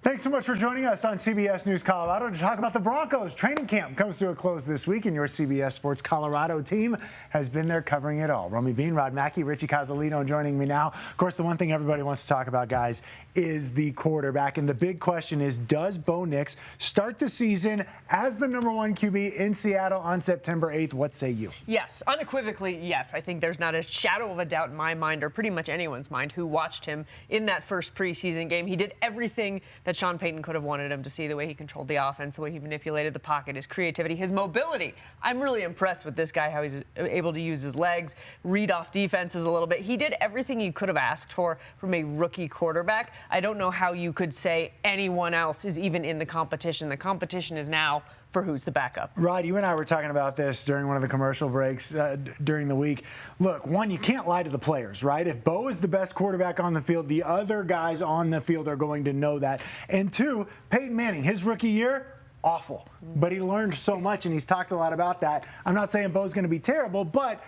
Thanks so much for joining us on CBS News Colorado to talk about the Broncos. Training camp comes to a close this week, and your CBS Sports Colorado team has been there covering it all. Romy Bean, Rod Mackey, Richie Casalino joining me now. Of course, the one thing everybody wants to talk about, guys, is the quarterback. And the big question is, does Bo Nix start the season as the #1 QB in Seattle on September 8th? What say you? Yes, unequivocally, yes. I think there's not a shadow of a doubt in my mind, or pretty much anyone's mind, who watched him in that first preseason game. He did everything that Sean Payton could have wanted him to see, the way he controlled the offense, the way he manipulated the pocket, his creativity, his mobility. I'm really impressed with this guy, how he's able to use his legs, read off defenses a little bit. He did everything you could have asked for from a rookie quarterback. I don't know how you could say anyone else is even in the competition. The competition is now for who's the backup. Rod, you and I were talking about this during one of the commercial breaks during the week. Look, one, you can't lie to the players, right? If Bo is the best quarterback on the field, the other guys on the field are going to know that. And two, Peyton Manning, his rookie year, awful. But he learned so much, and he's talked a lot about that. I'm not saying Bo's going to be terrible, but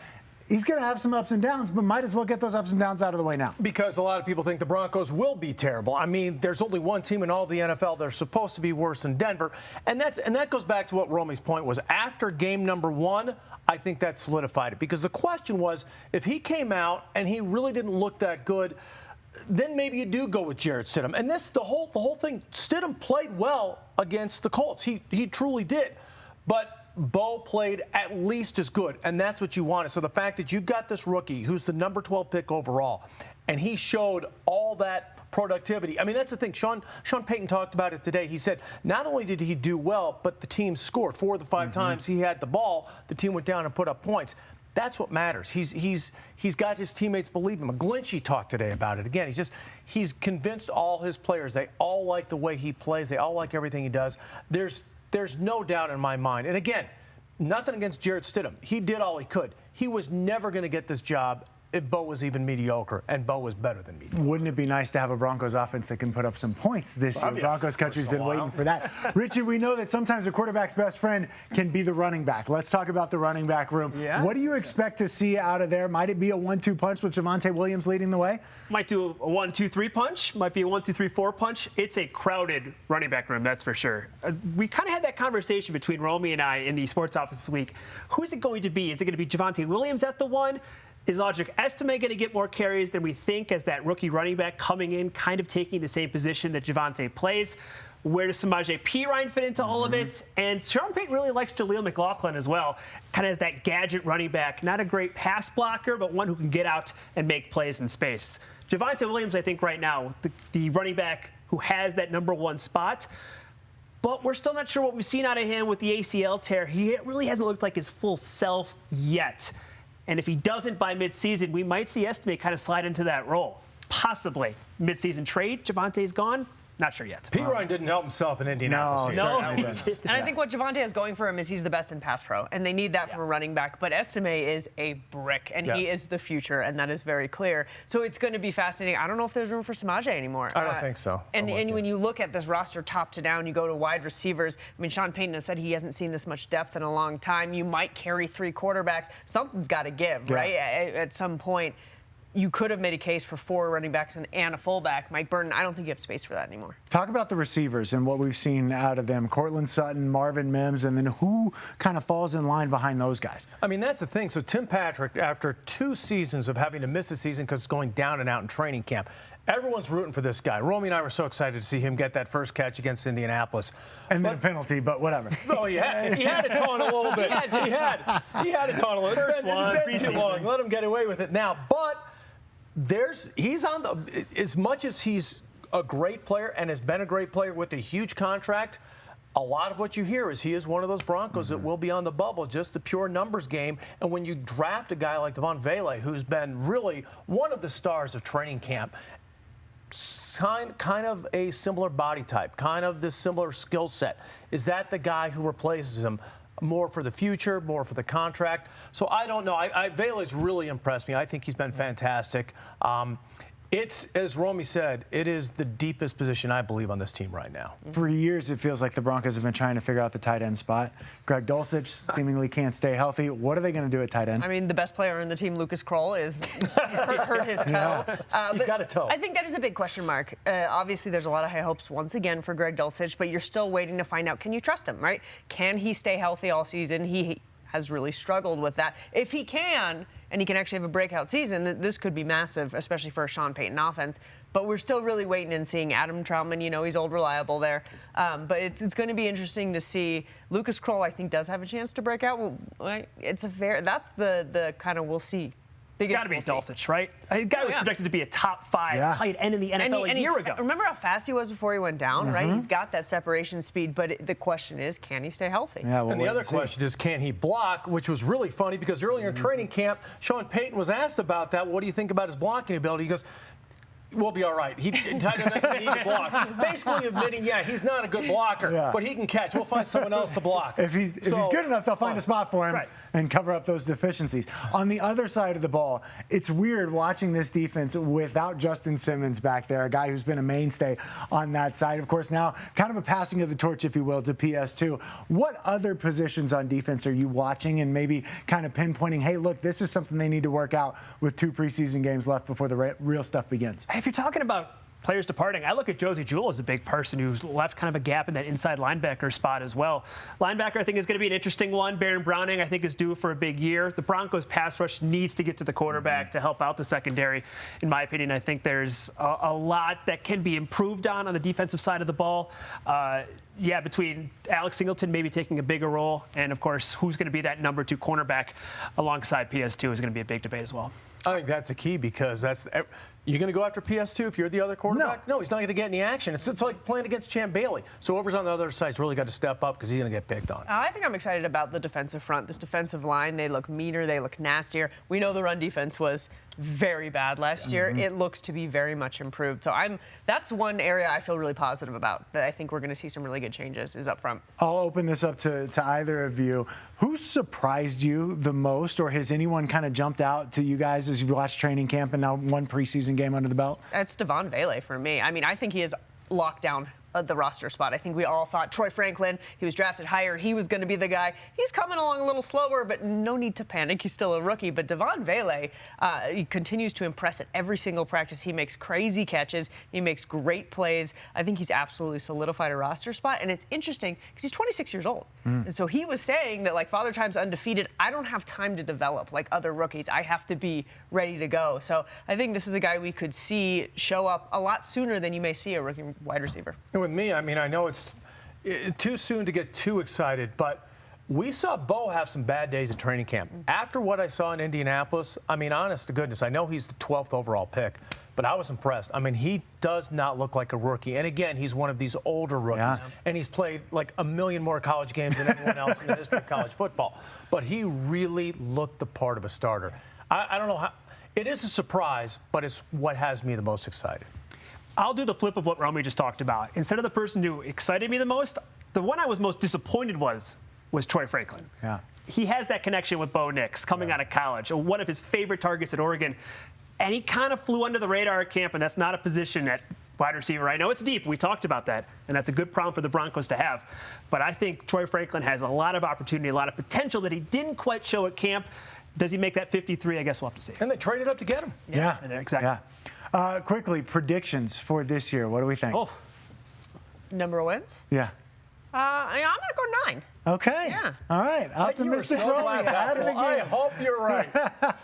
he's going to have some ups and downs, but might as well get those ups and downs out of the way now. Because a lot of people think the Broncos will be terrible. I mean, there's only one team in all of the NFL that's supposed to be worse than Denver. And that goes back to what Romy's point was. After game #1, I think that solidified it. Because the question was, if he came out and he really didn't look that good, then maybe you do go with Jarrett Stidham. And the whole thing, Stidham played well against the Colts. He truly did. But Bo played at least as good, and that's what you wanted. So the fact that you got this rookie who's the #12 pick overall, and he showed all that productivity. I mean, that's the thing. Sean Payton talked about it today. He said not only did he do well, but the team scored. 4 of the 5 times he had the ball, the team went down and put up points. That's what matters. He's got his teammates believe him. McGlinchey talked today about it. Again, he's convinced all his players. They all like the way he plays. They all like everything he does. There's no doubt in my mind. And again, nothing against Jarrett Stidham. He did all he could. He was never going to get this job if Bo was even mediocre, and Bo was better than mediocre. Wouldn't it be nice to have a Broncos offense that can put up some points this year? Broncos country's been waiting for that. Richie, we know that sometimes a quarterback's best friend can be the running back. Let's talk about the running back room. Yes. What do you expect to see out of there? Might it be a 1-2 punch with Javonte Williams leading the way? Might do a 1-2-3 punch. Might be a 1-2-3-4 punch. It's a crowded running back room, that's for sure. We kind of had that conversation between Romy and I in the sports office this week. Who's it going to be? Is it going to be Javonte Williams at the 1? Is Logic Estime going to get more carries than we think as that rookie running back coming in, kind of taking the same position that Javonte plays? Where does Samaje Perine fit into all of it? And Sean Payton really likes Jaleel McLaughlin as well, kind of as that gadget running back. Not a great pass blocker, but one who can get out and make plays in space. Javonte Williams, I think right now, the running back who has that #1 spot. But we're still not sure what we've seen out of him with the ACL tear. He really hasn't looked like his full self yet. And if he doesn't by midseason, we might see Estime kind of slide into that role. Possibly. Midseason trade, Javonte's gone. Not sure yet. Perine didn't help himself in Indianapolis. No, he didn't. And I think what Javonte has going for him is he's the best in pass pro, and they need that from a running back. But Estime is a brick, and he is the future, and that is very clear. So it's going to be fascinating. I don't know if there's room for Samaje anymore. I don't think so. And when you look at this roster top to down, you go to wide receivers. I mean, Sean Payton has said he hasn't seen this much depth in a long time. You might carry 3 quarterbacks. Something's got to give, right? At some point. You could have made a case for 4 running backs and a fullback. Mike Burton, I don't think you have space for that anymore. Talk about the receivers and what we've seen out of them. Cortland Sutton, Marvin Mims, and then who kind of falls in line behind those guys? I mean, that's the thing. So Tim Patrick, after 2 seasons of having to miss a season because it's going down and out in training camp, everyone's rooting for this guy. Romy and I were so excited to see him get that first catch against Indianapolis. And then a penalty, but whatever. Oh, he had to taunt a little bit. He had to taunt a little bit. First one, too long. Let him get away with it now. But he's on the, as much as he's a great player and has been a great player with a huge contract, a lot of what you hear is he is one of those Broncos that will be on the bubble, just the pure numbers game. And when you draft a guy like Devon Vele, who's been really one of the stars of training camp, kind of a similar body type, kind of this similar skill set, is that the guy who replaces him? More for the future, more for the contract. So I don't know. Vele's really impressed me. I think he's been fantastic. It's, as Romy said, it is the deepest position, I believe, on this team right now. For years, it feels like the Broncos have been trying to figure out the tight end spot. Greg Dulcich seemingly can't stay healthy. What are they going to do at tight end? I mean, the best player on the team, Lucas Kroll, is hurt his toe. He's got a toe. I think that is a big question mark. Obviously, there's a lot of high hopes once again for Greg Dulcich, but you're still waiting to find out, can you trust him, right? Can he stay healthy all season? He has really struggled with that. If he can, and he can actually have a breakout season, this could be massive, especially for a Sean Payton offense. But we're still really waiting and seeing. Adam Troutman, you know, he's old reliable there. But it's going to be interesting to see. Lucas Kroll, I think, does have a chance to break out. That's the kind of we'll see. It's got to be Dulcich, right? A guy was projected to be a top 5 tight end in the NFL a year ago. Remember how fast he was before he went down, right? He's got that separation speed, but the question is, can he stay healthy? Yeah, and the other question is, can he block, which was really funny because earlier in training camp, Sean Payton was asked about that. What do you think about his blocking ability? He goes, we'll be all right. Tight end doesn't need to block. Basically admitting, yeah, he's not a good blocker, but he can catch. We'll find someone else to block. If he's good enough, they'll find a spot for him and cover up those deficiencies. On the other side of the ball, it's weird watching this defense without Justin Simmons back there, a guy who's been a mainstay on that side. Of course, now kind of a passing of the torch, if you will, to PS2. What other positions on defense are you watching and maybe kind of pinpointing, hey, look, this is something they need to work out with 2 preseason games left before the real stuff begins? If you're talking about players departing, I look at Josie Jewell as a big person who's left kind of a gap in that inside linebacker spot as well. Linebacker, I think, is going to be an interesting one. Baron Browning, I think, is due for a big year. The Broncos pass rush needs to get to the quarterback to help out the secondary. In my opinion, I think there's a lot that can be improved on the defensive side of the ball. Between Alex Singleton maybe taking a bigger role, and of course, who's going to be that number 2 cornerback alongside PS2 is going to be a big debate as well. I think that's a key because you're going to go after PS2 if you're the other quarterback? No, he's not going to get any action. It's like playing against Champ Bailey. So whoever's on the other side's really got to step up because he's going to get picked on. I think I'm excited about the defensive front. This defensive line, they look meaner, they look nastier. We know the run defense was very bad last year. It looks to be very much improved. So that's one area I feel really positive about, that I think we're going to see some really good changes, is up front. I'll open this up to either of you. Who surprised you the most, or has anyone kind of jumped out to you guys as you've watched training camp and now 1 preseason game under the belt? It's Devon Vele for me. I mean, I think he is locked down the roster spot. I think we all thought Troy Franklin, he was drafted higher, he was going to be the guy. He's coming along a little slower, but no need to panic. He's still a rookie. But Devon Vele, he continues to impress at every single practice. He makes crazy catches. He makes great plays. I think he's absolutely solidified a roster spot. And it's interesting because he's 26 years old. And so he was saying that, like, Father Time's undefeated. I don't have time to develop like other rookies. I have to be ready to go. So I think this is a guy we could see show up a lot sooner than you may see a rookie wide receiver. With me, I mean, I know it's too soon to get too excited, but we saw Bo have some bad days at training camp. After what I saw in Indianapolis, I mean, honest to goodness, I know he's the 12th overall pick, but I was impressed. I mean, he does not look like a rookie. And again, he's one of these older rookies, and he's played like 1 million more college games than anyone else in the history of college football. But he really looked the part of a starter. I don't know how. It is a surprise, but it's what has me the most excited. I'll do the flip of what Romy just talked about. Instead of the person who excited me the most, the one I was most disappointed was Troy Franklin. Yeah. He has that connection with Bo Nix coming out of college, one of his favorite targets at Oregon. And he kind of flew under the radar at camp, and that's not a position at wide receiver. I know it's deep. We talked about that, and that's a good problem for the Broncos to have. But I think Troy Franklin has a lot of opportunity, a lot of potential that he didn't quite show at camp. Does he make that 53? I guess we'll have to see. And they traded up to get him. Yeah. Exactly. Yeah. Quickly, predictions for this year. What do we think? Number of wins? Yeah. I'm going to go 9. Okay. Yeah. All right. Optimistic Romy. I hope you're right.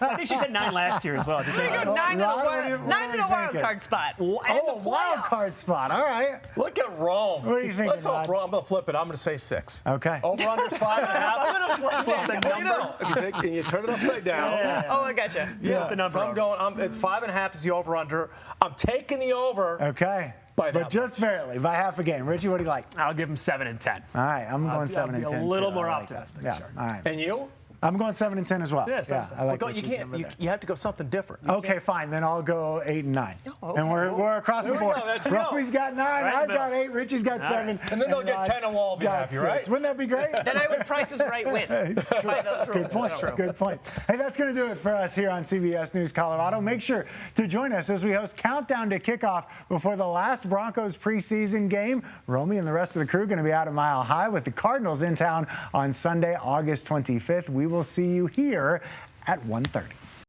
I think she said 9 last year as well. Just 9 in a wild card spot. Oh, wild card spot. All right. Look at Rome. What are you thinking, Let's hope Rod? Rome. I'm going to flip it. I'm going to say 6. Okay. Over under 5.5. I'm going to flip the number. If you think, and you turn it upside down. Oh, I gotcha. Yeah. The number. So I'm going. At 5.5 is the over under. I'm taking the over. Okay. But just barely, by half a game. Richie, what do you like? I'll give him 7 and 10. All right, I'm going 7 and 10. A little too. more I like optimistic. that. Yeah. All right. And you? I'm going 7 and 10 as well. Yeah, I like You Richie's number there. You have to go something different. Okay, fine. Then I'll go 8 and 9. Oh, And we're across the board. Roby's got 9, I've got 8, Richie's got 7. And then they'll get 10 and we'll all be happy, right? Wouldn't that be great? Then I would Price is Right win. By those rules. Good point. Good point. Hey, that's going to do it for us here on CBS News Colorado. Make sure to join us as we host Countdown to Kickoff before the last Broncos preseason game. Romy and the rest of the crew going to be out of Mile High with the Cardinals in town on Sunday, August 25th. We will see you here at 1:30.